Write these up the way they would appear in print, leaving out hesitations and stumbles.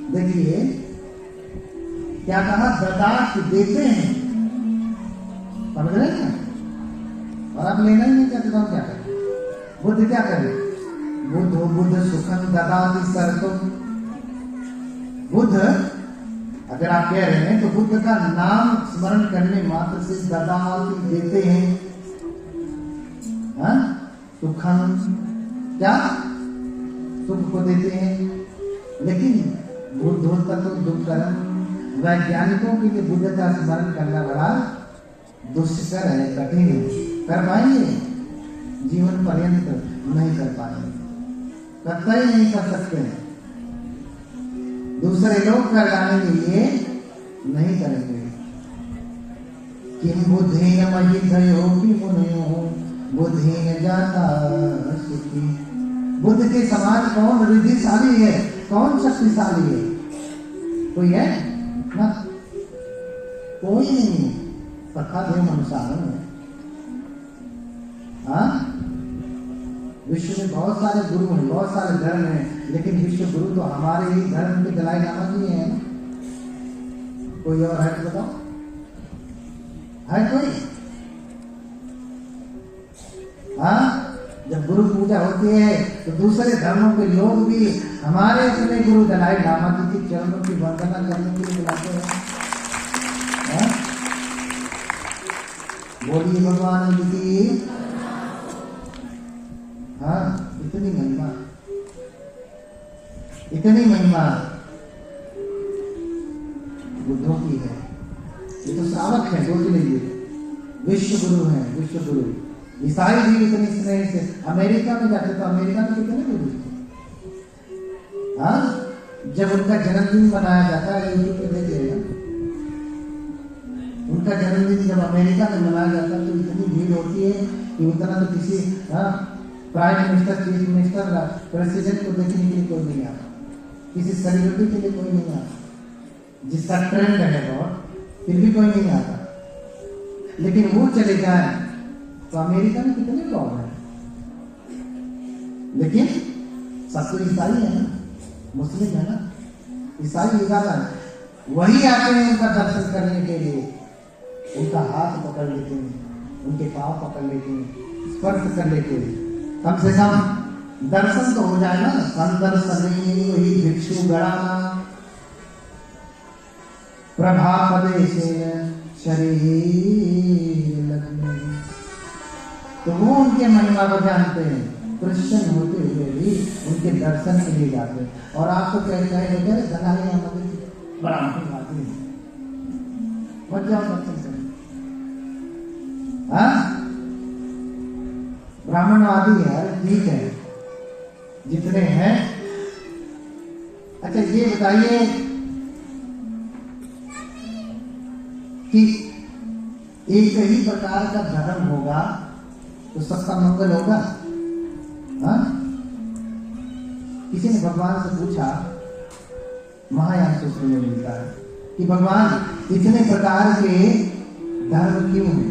देखिए क्या कहा, ददात देते हैं, समझ रहे हैं, और आप लेना ही नहीं चाहते तो हम क्या करें। बुद्ध क्या करे, बुद्ध सुखम ददाति सर्वम। बुद्ध अगर आप कह रहे हैं तो बुद्ध का नाम स्मरण करने मात्र से ददाति देते हैं, सुखम, क्या सुख को देते हैं। लेकिन बुद्धोत्तर तो दुष्कर्म, वैज्ञानिकों के लिए बुद्ध का स्मरण करना बड़ा दुष्कर है, कठिन है। कर पाएंगे? जीवन पर्यंत नहीं कर पाएंगे, कतई नहीं कर सकते हैं। दूसरे लोग कर जाने के लिए नहीं करेंगे। किम बुद्धेन महिधयो कि मुनयो बुद्धेन जाता सुखी। बुद्ध के समान कौन रिद्धिशाली है, कौन शक्तिशाली है? कोई है ना? कोई नहीं। पक्का देव मनुष्य है। विश्व में बहुत सारे गुरु हैं, बहुत सारे धर्म हैं, लेकिन विश्व गुरु तो हमारे ही धर्म के दलाई लामा जी हैं। कोई और है तो बताओ, है कोई? जब गुरु पूजा होती है तो दूसरे धर्मों के लोग भी हमारे अपने गुरु दलाई लामा जी के चरणों की वंदना करने के लिए बुलाते हैं। बोलिए भगवान जी। इतनी महिमा, इतनी महिमा बुद्धों की है। ये तो श्रावक है, सोच लीजिए, विश्व गुरु है, विश्व गुरु। ईसाई भी इतनी स्नेह से अमेरिका में जाते तो अमेरिका में कितने गुरु थे। जब उनका जन्मदिन मनाया जाता है, यूट्यूब पे देख लेना, उनका जन्मदिन जब अमेरिका में मनाया जाता है तो इतनी भीड़ होती है कि उतना तो किसी prime minister, chief minister, president को देखने के लिए कोई नहीं आता, किसी सेलिब्रिटी के लिए कोई नहीं आता, जिसका ट्रेंड है बहुत, फिर भी कोई नहीं आता। लेकिन वो चले जाए तो अमेरिका में कितने लोग हैं, लेकिन सब तो ईसाई है ना, मुस्लिम है ना, ईसाई ज्यादा है। वही आते हैं उनका दर्शन करने के लिए, उनका हाथ पकड़ लेते हैं, उनके पांव पकड़ लेते हैं, स्पर्श कर लेते हैं। कम से कम दर्शन तो हो जाए ना। संदर्शनी वही भिक्षु गणाना प्रभा पदेशेन शरीर लगने। तो वो उनके महिमा को जानते हैं, क्रिश्चियन होते हुए भी उनके दर्शन के लिए जाते हैं। और आपको क्या कहे दलाली बड़ा बात है, मत जाओ दर्शन करें। ब्राह्मणवादी है, ठीक है, जितने हैं। अच्छा ये बताइए कि एक ही प्रकार का धर्म होगा तो सबका मंगल होगा? किसी ने भगवान से पूछा, महायान सूत्र में मिलता है कि भगवान इतने प्रकार के धर्म क्यों हैं,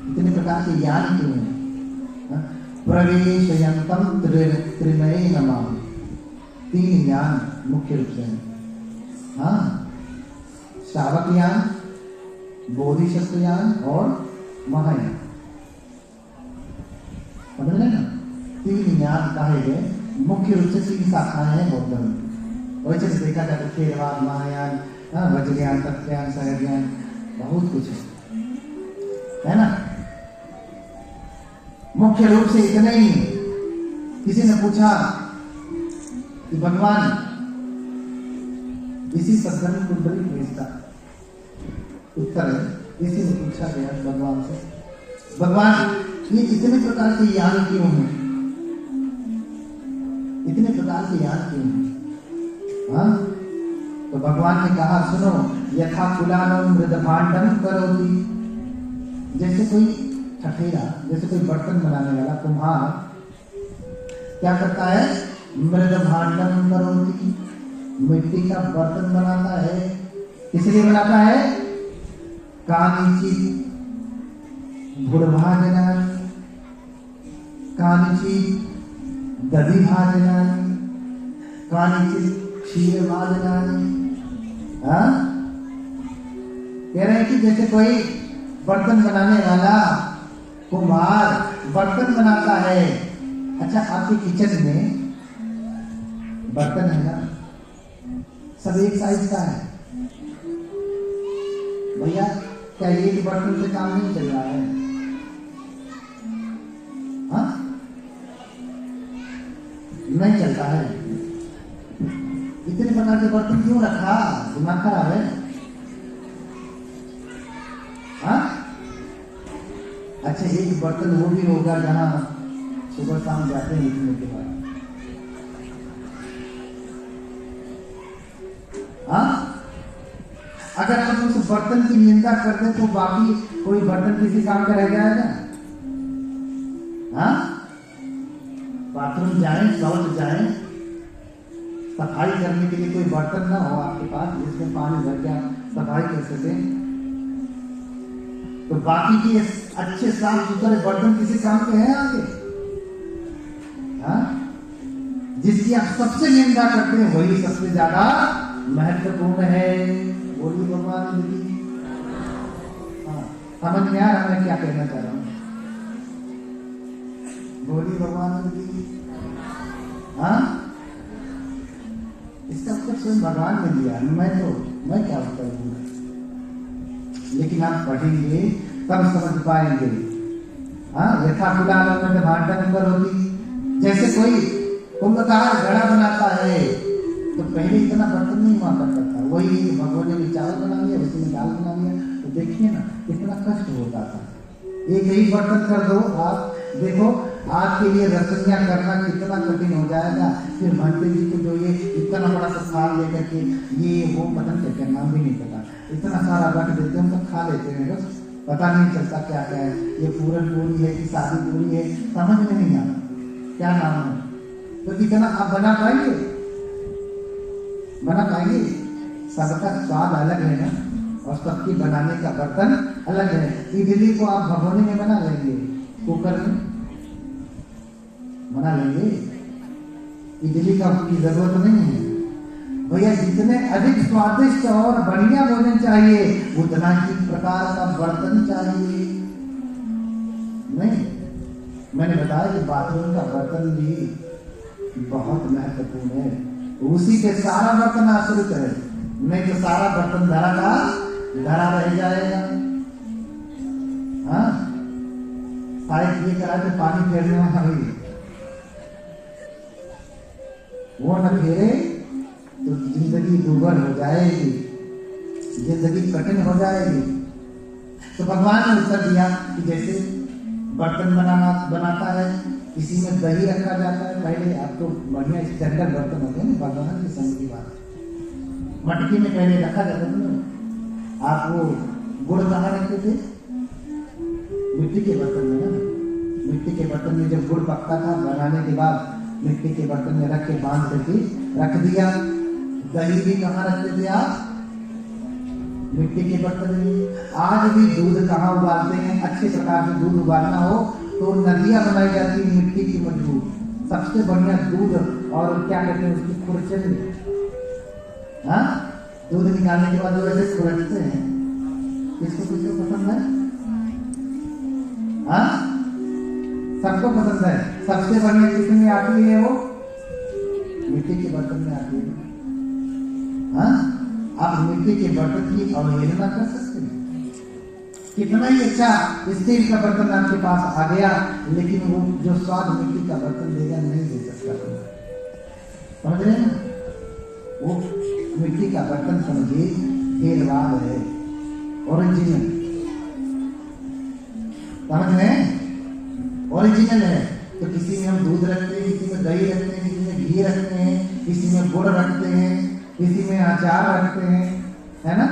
इतने प्रकार के ज्ञान क्यों हैं? प्रवेशयंतम त्रिनये नमः। 3 ज्ञान मुख्य रूप से हैं, श्रावक ज्ञान, बोधिसत्व ज्ञान और महायान। समझ रहे ना? 3 ज्ञान कहे गए, मुख्य रूप से 3 शाखाएं हैं बौद्ध धर्म की। वैसे से देखा जाए तो थेरवाद, महायान, वज्र ज्ञान, तत्व ज्ञान, सहज ज्ञान, बहुत कुछ है ना। मुख्य रूप से इतने ही। किसी ने पूछा कि भगवान इसी सदधर्म कुंडली भेजता, उत्तर है इसी ने पूछा गया भगवान से, भगवान ये इतने प्रकार के यान क्यों हैं, इतने प्रकार के यान क्यों हैं? तो भगवान ने कहा, सुनो, यथा कुलानम मृदभांडम करोति। जैसे कोई ठठेरा, जैसे कोई बर्तन बनाने वाला कुम्हार क्या करता है, मृदभांडम करोति, मिट्टी का बर्तन बनाता है। इसलिए बनाता है कानिचित् भूर्भाजनानि, कानिचित् दधिभाजनानि, कानिचित् क्षीर मादनानि। हाँ, कह रहे हैं कि जैसे कोई बर्तन बनाने वाला कुम्हार बर्तन बनाता है। अच्छा, आपके किचन में बर्तन है ना, सब एक साइज का है भैया, क्या एक बर्तन से काम नहीं चल रहा है? हाँ, नहीं चलता है। इतने प्रकार के बर्तन क्यों रखा? दिमाग खराब है? हाँ, अच्छा, एक बर्तन वो भी होगा जहां सुबह शाम जाते हैं उठने के बाद। हाँ, अगर हम उस बर्तन की निंदा कर दें तो बाकी कोई बर्तन किसी काम का रह जाएगा? हाँ, बाथरूम जाएं, शौच जाएं, सफाई करने के लिए कोई बर्तन ना हो आपके पास जिसमें पानी भर के सफाई कर सके, तो बाकी के अच्छे साफ सुथरे बर्तन किसी काम के हैं आगे? हाँ, जिसकी आप सबसे निंदा करते हैं वही सबसे ज्यादा महत्वपूर्ण है। बोलिए भगवान जी। हाँ, समझ में आ रहा मैं क्या कहना चाह रहा हूँ? बोलिए भगवान जी। हाँ, इसका उत्तर स्वयं भगवान ने दिया, मैं क्या उत्तर दूंगा? लेकिन आप पढ़ेंगे तब समझ पाएंगे। हाँ, यथा कुलाल भांटा नंबर होती। जैसे कोई कुंभकार घड़ा बनाता है तो पहले इतना बर्तन नहीं हुआ करता था, वही भगवान ने चावल बना लिया, उसी में दाल बना लिया, तो देखिए ना कितना कष्ट होता था। एक ही बर्तन कर दो, आप देखो आपके लिए रसोइयां करना कितना कठिन हो जाएगा। फिर भंटे जी को जो ये इतना बड़ा सा थाल लेकर के ये वो पता नहीं क्या नाम भी नहीं पता, इतना सारा रख देते हैं, सब खा लेते हैं, बस पता नहीं चलता क्या क्या है, ये पूरन पूरी है कि शादी पूरी है, समझ में नहीं आता क्या नाम है। तो इतना आप बना पाएंगे? बना पाएंगे? सबका स्वाद अलग है ना, और सबकी बनाने का बर्तन अलग है। इडली को आप भगोने में बना लेंगे, कुकर में बना लेंगे, इडली का की जरूरत नहीं है भैया। जितने अधिक स्वादिष्ट और बढ़िया भोजन चाहिए उतना ही प्रकार का बर्तन चाहिए। नहीं, मैंने बताया कि बाथरूम का बर्तन भी बहुत महत्वपूर्ण है, उसी पे सारा बर्तन आश्रित है, नहीं तो सारा बर्तन धरा का धरा रह जाएगा। हाँ, शायद ये करा के पानी फेरने वाला भी वो न फेरे तो जिंदगी दुर्बल हो जाएगी, जिंदगी कठिन हो जाएगी। तो भगवान ने उत्तर दिया कि जैसे बर्तन बनाता है, इसी में दही रखा जाता है। पहले आप तो बढ़िया स्टैंडर्ड बर्तन होते हैं ना, भगवान के समय की बात, मटकी में पहले रखा जाता था ना। आप वो गुड़ कहाँ रखते थे? मिट्टी के बर्तन में ना, मिट्टी के बर्तन में जब गुड़ पकता था बनाने के बाद मिट्टी के बर्तन में रख के बांध करके रख दिया। दही भी कहाँ रखते थे आप? मिट्टी के बर्तन में। आज भी दूध कहाँ उबालते हैं? अच्छे प्रकार से दूध उबालना हो तो नदियां बनाई जाती है मिट्टी की मजबूत, सबसे बढ़िया दूध, और क्या कहते हैं उसकी खुरचन। हाँ, दूध निकालने के बाद जो ऐसे खुरचते हैं, किसको किसको पसंद है? हाँ, सबको पसंद है। सबसे बढ़िया किसमें आती है? वो मिट्टी के बर्तन में आती है। हाँ, आप मिट्टी के बर्तन की अवहेलना कर सकते हैं? कितना ही अच्छा स्टील का बर्तन आपके पास आ गया, लेकिन वो जो स्वाद मिट्टी का बर्तन देगा नहीं दे सकता। समझ रहे हैं? वो मिट्टी का बर्तन समझिए हेरवाद है, ओरिजिनल। समझ रहे हैं? ओरिजिनल है। तो किसी में हम दूध रखते हैं, किसी में दही रखते हैं, किसी में घी रखते हैं, किसी में गुड़ रखते हैं, किसी में अचार रखते हैं, है ना?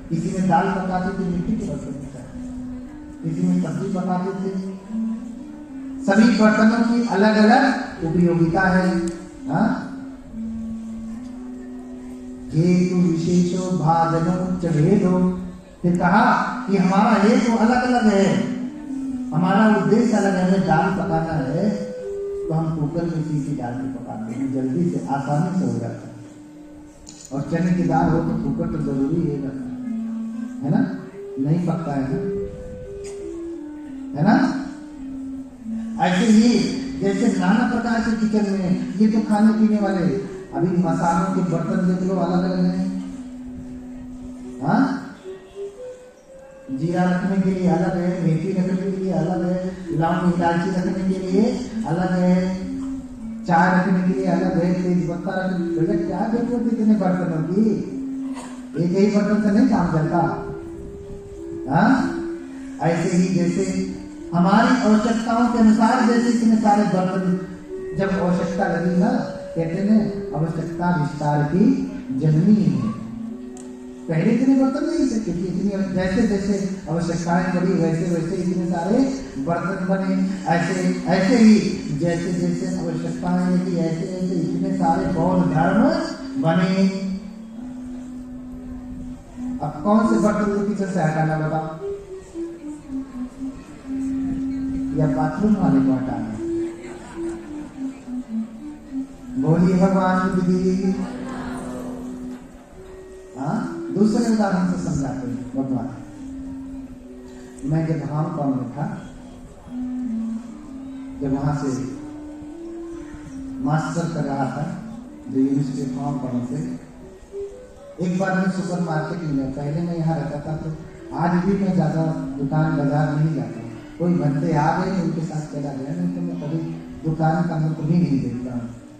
किसी में दाल पकाते थे मिट्टी के बर्तन में, किसी में सब्जी पकाते थे। सभी बर्तनों की अलग अलग उपयोगिता है। हाँ, हेतु विशेषो भाजनो च भेदो। फिर कहा कि हमारा हेतु अलग अलग है, हमारा उद्देश्य अलग है। हमें दाल पकाना है तो हम कुकर में सीटी डाल के पकाते हैं, जल्दी से आसानी से हो जाता है। और चने की दाल हो तो कुकर तो जरूरी है ना? नहीं पकता है ना? ऐसे ही जैसे नाना प्रकार के किचन में ये तो खाने पीने वाले, अभी मसालों के बर्तन देख लो अलग अलग हैं। हाँ, जीरा रखने के लिए अलग है, मेथी रखने के लिए अलग है, लौंग इलायची रखने के लिए अलग है, चाय रखने के लिए अलग है, तेज पत्ता रखने के लिए। क्या जरूरत इतने बर्तनों की? एक ही बर्तन से नहीं काम चलता। हाँ, ऐसे ही जैसे हमारी आवश्यकताओं के अनुसार जैसे इतने सारे बर्तन, जब आवश्यकता लगी ना, कहते हैं आवश्यकता विस्तार की जननी है। पहले इतने बर्तन नहीं थे, क्योंकि इतनी जैसे जैसे आवश्यकताएं बढ़ी वैसे वैसे इतने सारे बर्तन बने। ऐसे ही जैसे जैसे आवश्यकताएं लगी ऐसे ऐसे इतने सारे बौद्ध धर्म बने। अब कौन से बर्तन को किचन से हटाना बताओ, या बाथरूम वाले को हटाना? बोलिए भगवान दीदी। हाँ, दूसरे उदाहरण से समझाते हैं भगवान। मैं जब हांगकांग में था, जब वहां से मास्टर कर रहा था जो यूनिवर्सिटी ऑफ हांगकांग से, एक बार मैं सुपर मार्केट में गया। पहले मैं यहाँ रहता था तो आज भी मैं ज्यादा दुकान बाजार नहीं जाता। कोई बंदे आ गए तो उनके साथ चला गया, नहीं तो मैं कभी दुकान का मुख भी नहीं देखता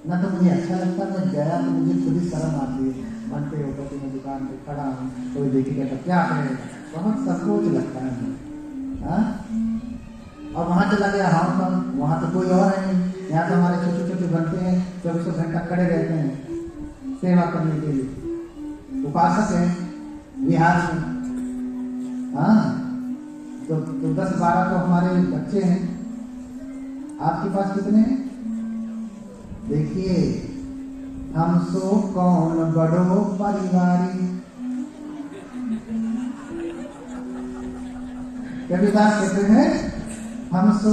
ना। तो मुझे अच्छा लगता, मैं गया तो मुझे खुद ही शर्म आती है। बनते होता कि मैं दुकान पे खड़ा हूँ, कोई देखेगा तो क्या करेगा, बहुत संकोच लगता है। हाँ, और वहाँ चला गया हांगकांग, वहाँ तो कोई और है नहीं। यहाँ तो हमारे छोटे छोटे बनते हैं, 24 घंटा खड़े रहते हैं सेवा करने के लिए, उपासक है बिहार में। हाँ, तो 10-12 तो हमारे बच्चे हैं। आपके पास कितने हैं? देखिए, हम सो कौन बड़ो परिवारी। कबीरदास कहते हैं हम सो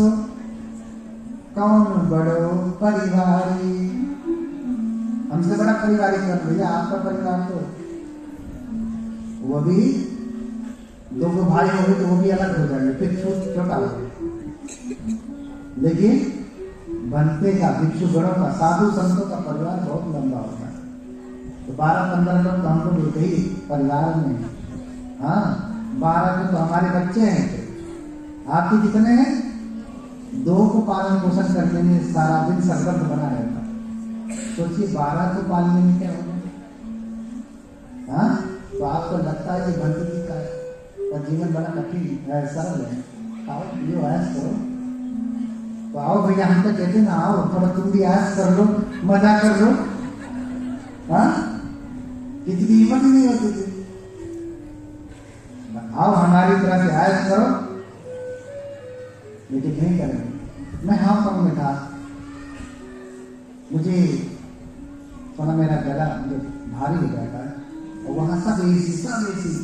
कौन बड़ो परिवारी। हमसे बड़ा परिवारी कौन? भैया आपका परिवार तो वो भी 2 भाई हो गए तो वो भी अलग हो जाएंगे, फिर छोटा हो गया। लेकिन बनते का, भिक्षु गणों का, साधु संतों का परिवार बहुत लंबा होता है। तो 12-15 लोग तो हम लोग एक ही परिवार में। हाँ, 12 तो हमारे बच्चे हैं। आपके कितने हैं? 2 को पालन पोषण करने में सारा दिन सरगर्म बना रहता। सोचिए 12 को पालने में क्या होगा। हाँ, तो आपको लगता है कि बंदगी का जीवन बड़ा कठिन है, सरल है। आओ ये आयस करो, तो आओ भैया, हम तो कहते ना आओ थोड़ा तुम भी आयस कर लो, मजा कर लो। हाँ, कितनी हिम्मत ही नहीं होती थी। आओ हमारी तरह से आयस करो, लेकिन नहीं करेंगे। मैं हांगकांग में था, मुझे थोड़ा मेरा गला भारी हो गया था, और वहाँ सब एसी,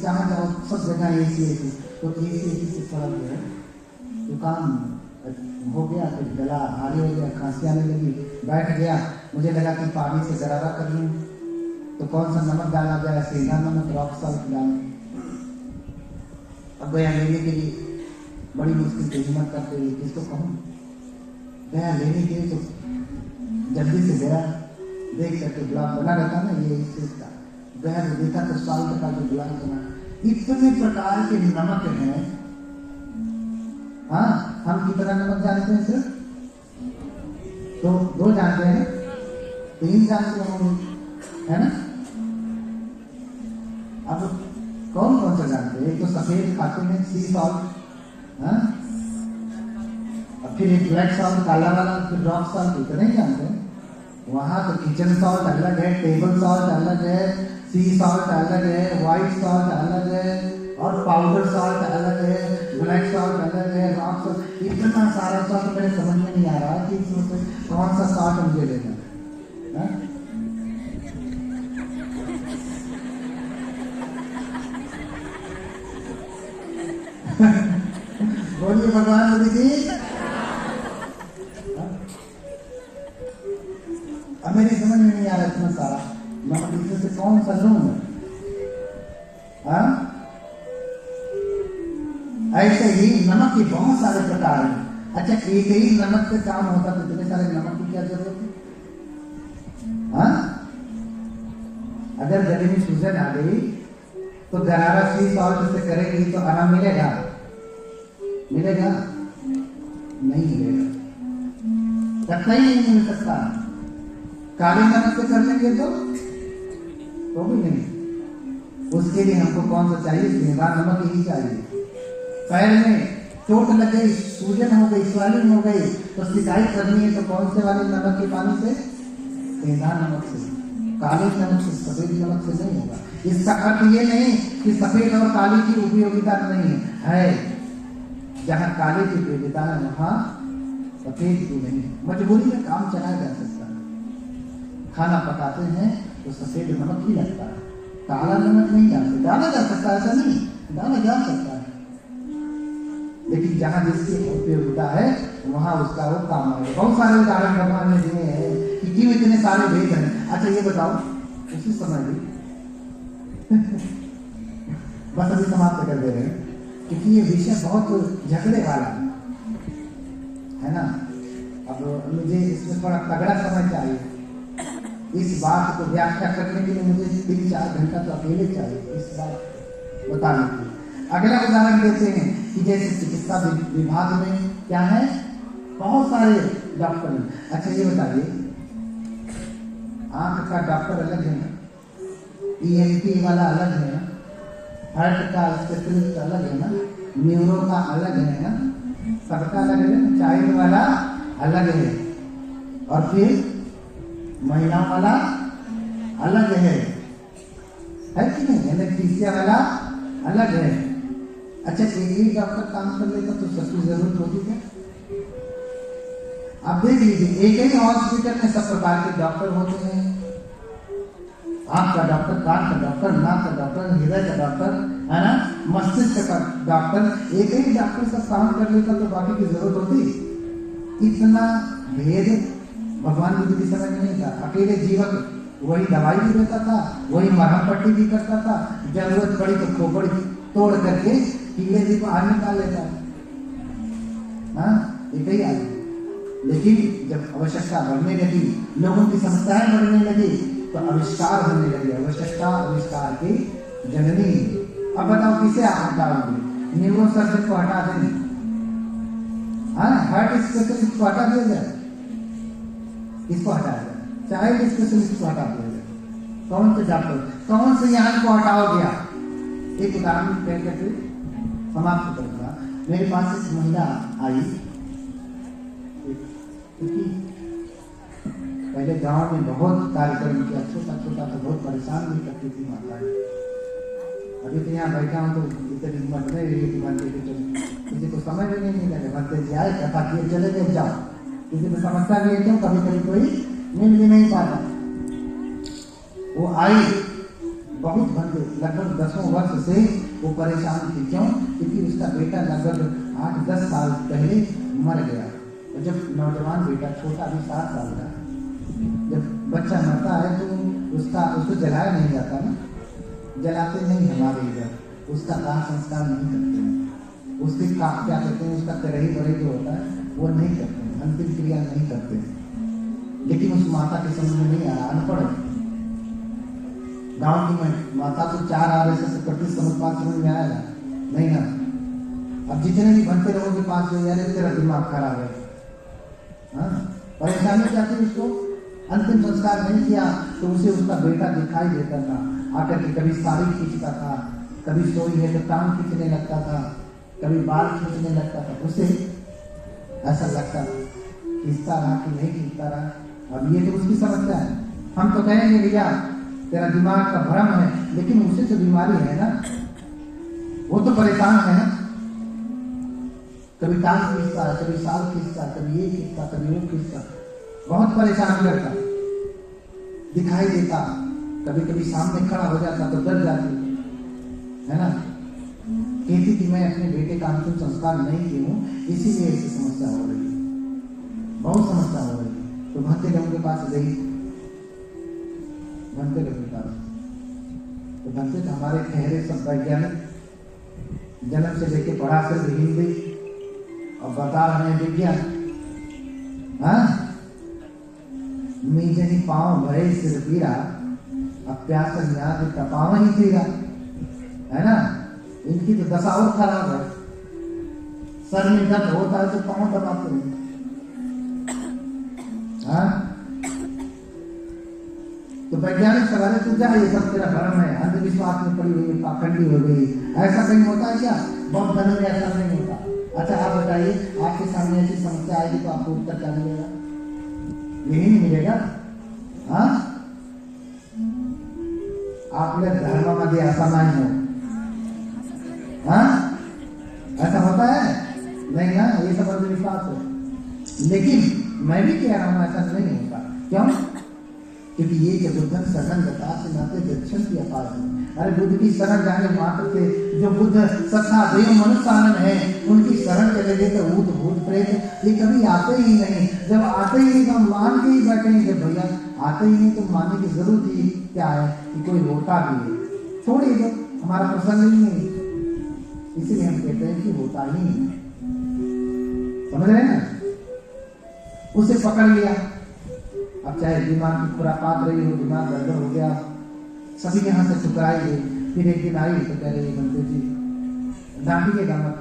जहाँ जाओ सब जगह एसी। तो एसी से थोड़ा जो है जुकाम हो गया, फिर गला भारी हो गया, खांसी आने लगी। बैठ गया, मुझे लगा कि पानी से गरारा कर लूँ, तो कौन सा नमक डाला जाए, सेंधा नमक, रॉक सॉल्ट डालें। अब गया लेने के लिए, बड़ी मुश्किल से हिम्मत करते हुए किसको कहूँ, गया लेने के लिए। तो जल्दी से गया, देख सकते गुलाब बना रहता ना, ये इस चीज का। गया देखा तो साल्ट का जो गुलाब बना, इतने प्रकार के नमक हैं। हाँ, हम कितना नमक जानते हैं सर? तो 2 जानते हैं, 3 जानते होंगे, है ना? अब कौन कौन सा जानते हैं? एक तो सफेद खाते हैं, सी सॉल्ट। हाँ, अब फिर एक ब्लैक सॉल्ट काला वाला, फिर रॉक सॉल्ट, इतने ही जानते हैं। वहां तो किचन सॉल्ट अलग है, टेबल सॉल्ट अलग है, सी सॉल्ट अलग है, व्हाइट सॉल्ट अलग है, और पाउडर सॉल्ट अलग है, ब्लैक सॉल्ट अलग है, रॉक सॉल्ट। इतना सारा सॉल्ट मेरे समझ में नहीं आ रहा कि इसमें से कौन सा सॉल्ट मुझे लेना है। बोलिए भगवान दीदी। अब मेरी समझ में नहीं आ रहा इतना सारा नमक इसमें से कौन सा लूं मैं? हाँ? ऐसे ही नमक के बहुत सारे प्रकार हैं। अच्छा, एक ही नमक से काम होता तो इतने सारे नमक की क्या जरूरत है? हाँ? अगर गले में सूजन आ गई तो गरारा सी सॉल्ट से करेंगे तो आराम मिलेगा? मिलेगा? नहीं मिलेगा, कतई नहीं मिल सकता। काले नमक से कर लेंगे तो भी नहीं। उसके लिए हमको कौन सा चाहिए? सेंधा नमक ही चाहिए। पैर में चोट लग गई, सूजन हो गई, स्वालिंग हो गई तो सिकाई करनी है तो कौन से वाले नमक के पानी से? सेंधा नमक से। काले नमक से, सफेद नमक से नहीं होगा। इसका अर्थ ये नहीं कि सफेद और काले की उपयोगिता नहीं है। जहाँ काले की उपयोगिता है वहाँ सफेद की नहीं। मजबूरी में काम चलाया जा सकता है। खाना पकाते हैं तो सफेद नमक ही लगता है, काला नमक नहीं डाला जा सकता। ऐसा नहीं, डाला जा सकता है, लेकिन जहाँ जिसकी उपयोगिता है वहाँ उसका वो काम आएगा। बहुत सारे उदाहरण भगवान ने दिए हैं कि क्यों इतने सारे भेद हैं। अच्छा ये बताओ, उसी समय भी बस अभी समाप्त कर दे रहे हैं, क्योंकि ये विषय बहुत झगड़े वाला है ना। अब मुझे इसमें थोड़ा तगड़ा समय चाहिए। इस बात को व्याख्या करने के लिए मुझे 3-4 घंटा तो अकेले चाहिए इस बात बताने के लिए। अगला उदाहरण देते हैं कि जैसे चिकित्सा विभाग में क्या है, बहुत सारे डॉक्टर हैं। अच्छा ये बताइए, आंख का डॉक्टर अलग है ना, ENT वाला अलग है ना, हार्ट का स्पेशलिस्ट अलग है ना, न्यूरो का अलग है ना, सबका अलग है ना, चाइल्ड वाला अलग है, और फिर महिलाओं वाला अलग है कि नहीं? एनेस्थीसिया वाला अलग है। अच्छा, एक ही डॉक्टर काम कर लेता तो सबकी जरूरत होती क्या? आप देख लीजिए, एक ही हॉस्पिटल में सब प्रकार के डॉक्टर होते हैं। आंख का डॉक्टर, कान का डॉक्टर, नाक का डॉक्टर, हृदय का डॉक्टर, है ना, मस्तिष्क का डॉक्टर। एक ही डॉक्टर सब काम कर लेता तो बाकी की जरूरत होती? इतना भेद भगवान बुद्ध के समय में नहीं था। अकेले जीवक वही दवाई भी देता था, वही मरहम पट्टी भी करता था, जरूरत पड़ी तो खोपड़ी तोड़ करके कीड़े भी बाहर निकाल लेता है। हाँ, एक ही आदमी। लेकिन जब आवश्यकता बढ़ने लगी, लोगों की समस्याएं बढ़ने लगी तो आविष्कार होने लगे। आवश्यकता आविष्कार की जननी। अब बताओ किसे हटाओगे? न्यूरो सर्जन को हटा देंगे? हाँ, हार्ट स्पेशलिस्ट को हटा दिया जाए, इसको हटा दिया, चाइल्ड स्पेशलिस्ट को हटा दिया जाए, कौन से डॉक्टर, कौन से यहाँ को हटाओगे आप? एक उदाहरण कह करके समाप्त करूंगा। मेरे पास एक महिला आई, क्योंकि पहले गांव में बहुत कार्यक्रम किया, छोटा छोटा तो बहुत परेशान भी करती थी माता। अभी तो यहाँ बैठा हूँ तो इतनी हिम्मत नहीं रही कि बनते के चलो, किसी को समझ में नहीं लगे, बनते जाए कथा किए चले गए जाओ, किसी को समझता भी है क्यों, कभी कभी कोई मिल भी नहीं पाता। वो आई, बहुत बंदे, लगभग 10 वर्ष से वो परेशान थी। क्यों? क्योंकि उसका बेटा लगभग 8-10 साल पहले मर गया। और जब नौजवान बेटा, छोटा भी 7 साल का, जब बच्चा मरता है तो उसको जलाया नहीं जाता ना, जलाते नहीं हमारे इधर, उसका दाह संस्कार नहीं करते हैं, उसके क्या कहते हैं, उसका करही बड़े जो होता है वो नहीं करते हैं, अंतिम क्रिया नहीं करते हैं। लेकिन उस माता के समझ में नहीं आया, अनपढ़ गांव की माता को 4 RSS से 25 समझ में आएगा नहीं ना। अब जितने भी बनते रहोगे 5 यार तेरा दिमाग खराब है। हाँ, परेशानी क्या थी, उसको अंतिम संस्कार नहीं किया तो उसे उसका बेटा दिखाई देता था, आकर के कभी साड़ी खींचता था, कभी सोई है तो टांग खींचने लगता था, कभी बाल खींचने लगता था। उसे ऐसा लगता था खींचता रहा कि नहीं खींचता रहा। अब ये तो उसकी समस्या है। हम तो कहेंगे भैया तेरा दिमाग का भ्रम है, लेकिन उसे तो बीमारी है ना, वो तो परेशान है ना। कभी टांग खींचता, कभी साल खींचता, कभी ये खींचता, कभी वो खींचता, बहुत परेशान करता, दिखाई देता, कभी कभी सामने खड़ा हो जाता तो डर जाती है ना। कहती कि मैं अपने बेटे का अंतिम संस्कार नहीं की हूँ, इसीलिए ऐसी समस्या हो रही है, बहुत समस्या हो रही है। तो भक्ति लोगों के पास गई, भक्ति लोगों के पास बनते थे हमारे ठहरे सब वैज्ञानिक, जन्म से लेके पढ़ा सिर्फ हिंदी और बता रहे हैं विज्ञान। हाँ, मीजनी पाँव भरे सिर पीरा, अब प्यास याद तपाव ही पीरा, है ना। इनकी तो दशा और खराब है। सर में दर्द होता है तो पाँव दबाते हैं। हाँ, तो वैज्ञानिक सवाल तू क्या ये सब तेरा भ्रम है, अंधविश्वास में पड़ी हुई, पाखंडी हो गई, ऐसा कहीं होता है क्या? बहुत धर्म में ऐसा नहीं होता। अच्छा आप बताइए, आपके सामने ऐसी समस्या आएगी तो आपको उत्तर क्या मिलेगा? यही नहीं मिलेगा। हाँ, आप लोग धर्म मध्य असमान हो। हाँ, ऐसा होता है नहीं ना, ये सब अंधविश्वास है। लेकिन मैं भी कह रहा हूं ऐसा नहीं होता। क्यों? क्योंकि ये कि बुद्धन शरण गता से नाते दक्षिण की अपार है। अरे बुद्ध की शरण जाने मात्र से जो बुद्ध सत्ता देव मनुष्य है, उनकी शरण चले गए तो भूत भूत प्रेत ये कभी आते ही नहीं। जब आते ही नहीं तो हम मान के ही बैठेंगे। भैया आते ही नहीं तो मानने की जरूरत ही क्या है कि कोई होता भी है। छोड़िए, जो हमारा प्रसंग ही नहीं, इसीलिए हम कहते हैं कि होता ही नहीं। समझ रहे हैं ना? उसे पकड़ लिया, अब चाहे दिमाग की खुरापात रही हो, दिमाग गड़बड़ हो गया, सभी यहाँ से ठुकराई गई। फिर एक दिन आई तो कह रही बंदे जी डांटिएगा मत,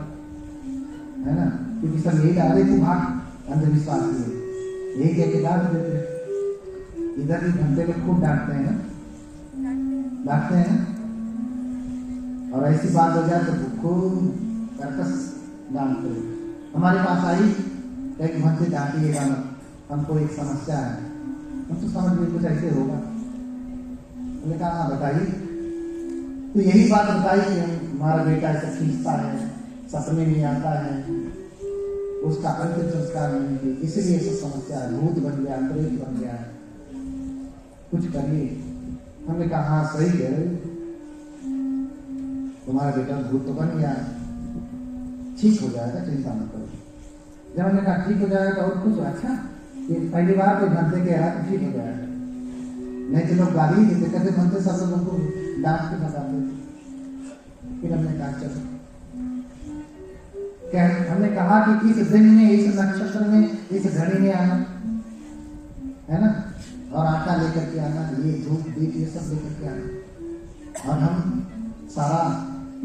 है ना, क्योंकि सब यही डाल रहे थे भाग अंधविश्वास में, यही कह के डांट देते। इधर भी घंटे में खूब डांटते हैं ना, डांटते हैं ना। और ऐसी बात हो जाए तो खूब कर्कश डांटते हैं। हमारे पास आई, एक घंटे डांटिएगा मत, हमको एक समस्या है। हम तो समझ गए कुछ ऐसे होगा। मैंने कहा हाँ बताइए। तो यही बात बताई कि हमारा बेटा ऐसा खींचता है, सपने में आता है, उसका अंतिम संस्कार नहीं है, इसलिए सब समस्या है, भूत बन गया, प्रेत बन गया है, कुछ करिए। हमने कहा हाँ सही कह रहे, तुम्हारा बेटा भूत तो बन गया है, ठीक हो जाएगा, चिंता मत करो। जब हमने कहा ठीक हो जाएगा तो और कुछ अच्छा, ये पहली बार कोई घंटे के रहा तो ठीक हो जाएगा। नहीं तो लोग गाली देते, कहते घंटे सब लोगों को डांट के बताते थे। फिर हमने कहा चलो, क्या हमने कहा कि इस दिन में, इस नक्षत्र में, इस घड़ी में आना है ना, और आटा लेकर के आना, ये धूप दीप ये सब लेकर के आना, और हम सारा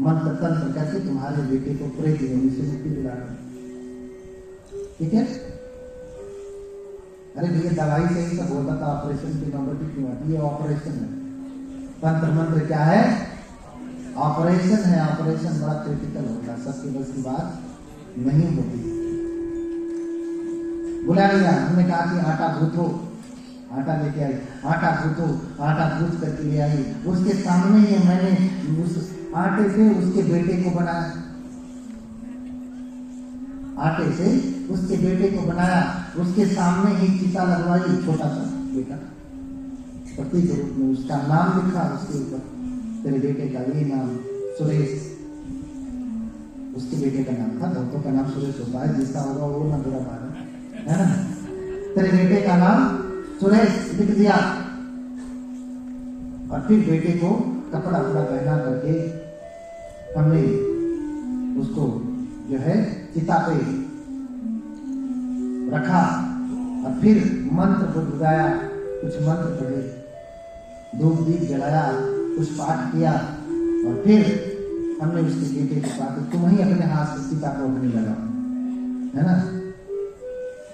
मंत्र तंत्र करके तुम्हारे बेटे को प्रेत योनि से मुक्ति दिलाना। ठीक है? अरे भैया दवाई से ही सब होता था, ऑपरेशन की नौबत क्यों आती? ये ऑपरेशन है, तंत्र मंत्र क्या है? ऑपरेशन है। ऑपरेशन बड़ा क्रिटिकल होता है, सबके बस की बात नहीं होती। बुला लिया, हमने कहा कि आटा गूंथो, आटा लेके आई, आटा गूंथो, आटा गूंथ करके ले आई। उसके सामने ही मैंने उस आटे से उसके बेटे को बनाया, आटे से उसके बेटे को बनाया, उसके सामने ही चिता लगवाई, छोटा सा बेटा, प्रतीक रूप में उसका नाम लिखा उसके ऊपर, तेरे बेटे का ये नाम सुरेश, उसके बेटे का नाम था, दोनों का नाम सुरेश होता है, जिसका होगा वो ना बुरा माना, है ना। तेरे बेटे का नाम सुरेश लिख दिया, और फिर बेटे को कपड़ा पूरा पहना करके हमने उसको जो है चिता पे रखा, और फिर मंत्र बुझाया, कुछ मंत्र पढ़े, धूप दीप जलाया, कुछ पाठ किया, और फिर हमने उसके बेटे को कहा तुम ही अपने हाथ से चिता को उठने लगा, है ना।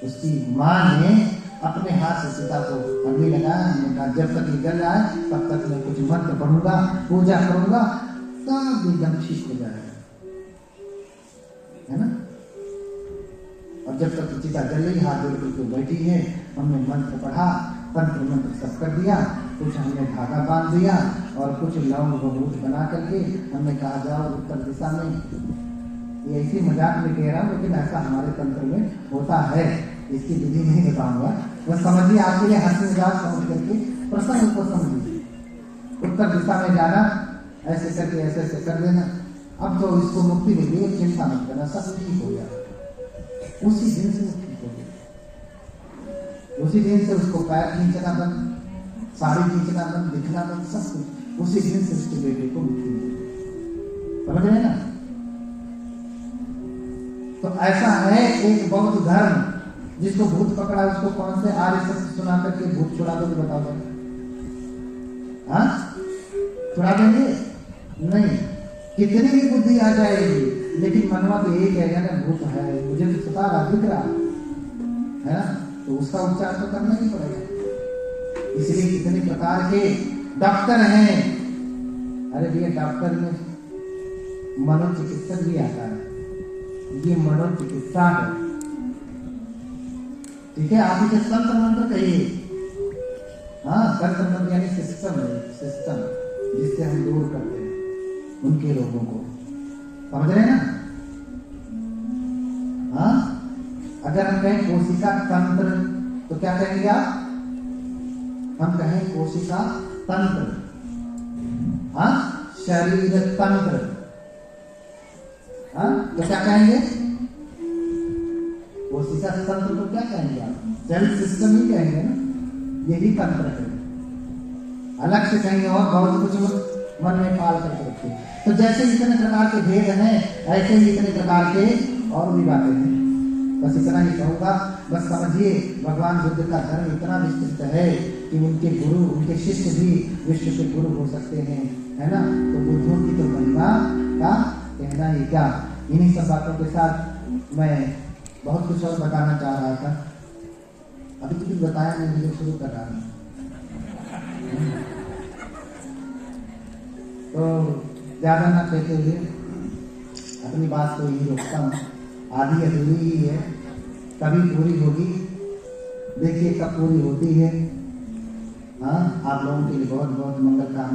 उसकी माँ ने अपने हाथ से चिता को अग्नि लगाया। हमने कहा जब तक ये जल जाए तब तक मैं कुछ मंत्र पढ़ूंगा, पूजा करूंगा, तब एकदम ठीक हो जाएगा, है ना। और जब तक चिता जल रही, हाथ जोड़ करके बैठी है, हमने मंत्र पढ़ा, तंत्र मंत्र सब कर दिया, कुछ हमने धागा बांध दिया, और कुछ लौंग बबूत बना करके हमने कहा जाओ उत्तर दिशा में। ये ऐसी मजाक में कह रहा हूँ, लेकिन ऐसा हमारे तंत्र में होता है, इसकी विधि नहीं बताऊंगा, बस समझिए, आपके लिए हंसी मजाक समझ करके प्रसंग को समझिए। उत्तर दिशा में जाना, ऐसे करके ऐसे ऐसे कर देना, अब तो इसको मुक्ति मिली है, चिंता मत करना, सब ठीक हो गया। उसी दिन से ठीक हो गया, उसी दिन से उसको पैर खींचना बंद, साड़ी खींचना बंद, दिखना बंद, सब कुछ उसी दिन सृष्टि बेटे को मुक्ति मिली। समझ रहे ना? तो ऐसा है एक बौद्ध धर्म, जिसको भूत पकड़ा उसको कौन से आर्य सत्य सुना करके भूत छुड़ा दो, बताओ जरा? हाँ, छुड़ा देंगे? नहीं। कितनी भी बुद्धि आ जाएगी, लेकिन मनवा तो यही कहेगा ना भूत है, मुझे तो सता रहा, दिख रहा है ना, तो उसका उपचार तो करना ही पड़ेगा। इसलिए कितने प्रकार के डॉक्टर हैं। अरे भैया, डॉक्टर में मनोचिकित्सक भी आता है, ये मनोचिकित्सा है। ठीक है, आप इसे तंत्र मंत्र कहिए। हाँ, तंत्र मंत्र यानी सिस्टम है, सिस्टम जिससे हम दूर करते हैं उनके रोगों को। समझ रहे हैं ना? हाँ, अगर हम कहें कोशिका तंत्र तो क्या कहेंगे आप? हम कहें कोशिका तंत्र, हाँ, शरीर तंत्र, हाँ, तो क्या कहेंगे? कोशिका तंत्र को क्या कहेंगे आप? सेल सिस्टम ही कहेंगे ना, यही तंत्र है। अलग से कहेंगे और बहुत कुछ मन में पाल करके रखते। तो जैसे इतने प्रकार के भेद हैं, ऐसे ही इतने प्रकार के और भी बातें हैं। बस इतना ही कहूँगा। बस समझिए, भगवान बुद्ध का धर्म इतना विस्तृत है कि उनके गुरु, उनके शिष्य भी विश्व के गुरु हो सकते हैं, है ना? तो बुद्धों की तो महिमा का कहना ही क्या। इन्हीं सब बातों के साथ मैं बहुत कुछ और बताना चाह रहा था, अभी तो कुछ बताया नहीं, मुझे शुरू कर रहा हूँ। तो ज्यादा ना कहते हुए अपनी बात को यही रोकता हूँ। आधी अधूरी ही है, कभी पूरी होगी, देखिए कब पूरी होती है। हाँ, आप लोगों के लिए बहुत बहुत मंगल कामना।